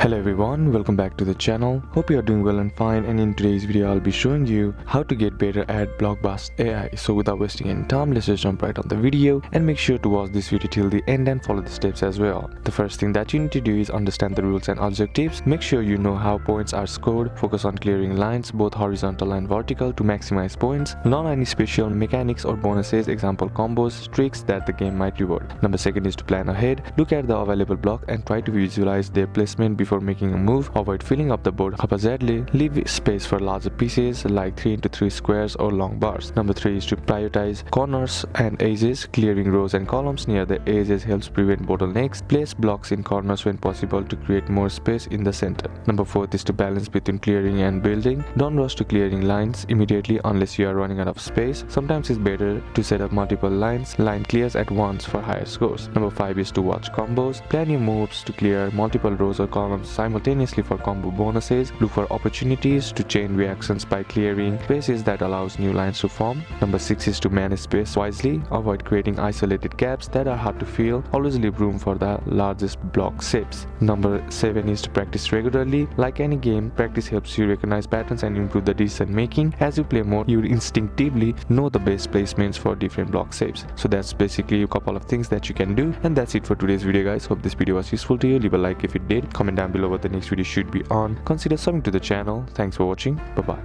Hello everyone, welcome back to the channel. Hope you are doing well and fine, and in today's video I'll be showing you how to get better at blockbuster AI. So without wasting any time, let's just jump right on the video and make sure to watch this video till the end and follow the steps as well. The first thing that you need to do is understand the rules and objectives. Make sure you know how points are scored. Focus on clearing lines, both horizontal and vertical, to maximize points. Learn any special mechanics or bonuses, example combos, tricks that the game might reward. Number second is to plan ahead. Look at the available block and try to visualize their placement before making a move. Avoid filling up the board haphazardly. Leave space for larger pieces like 3x3 squares or long bars. Number 3 is to prioritize corners and edges. Clearing rows and columns near the edges helps prevent bottlenecks. Place blocks in corners when possible to create more space in the center. Number 4 is to balance between clearing and building. Don't rush to clearing lines immediately unless you are running out of space. Sometimes it's better to set up multiple lines. Line clears at once for higher scores. Number 5 is to watch combos. Plan your moves to clear multiple rows or columns simultaneously for combo bonuses. Look for opportunities to chain reactions by clearing spaces that allows new lines to form. Number 6 is to manage space wisely. Avoid creating isolated gaps that are hard to fill. Always leave room for the largest block shapes. Number 7 is to practice regularly. Like any game, practice helps you recognize patterns and improve the decision making. As you play more, you instinctively know the best placements for different block shapes. So that's basically a couple of things that you can do, and that's it for today's video, guys. Hope this video was useful to you. Leave a like if it did. Comment down below what the next video should be on. Consider subbing to the channel. Thanks for watching. Bye bye.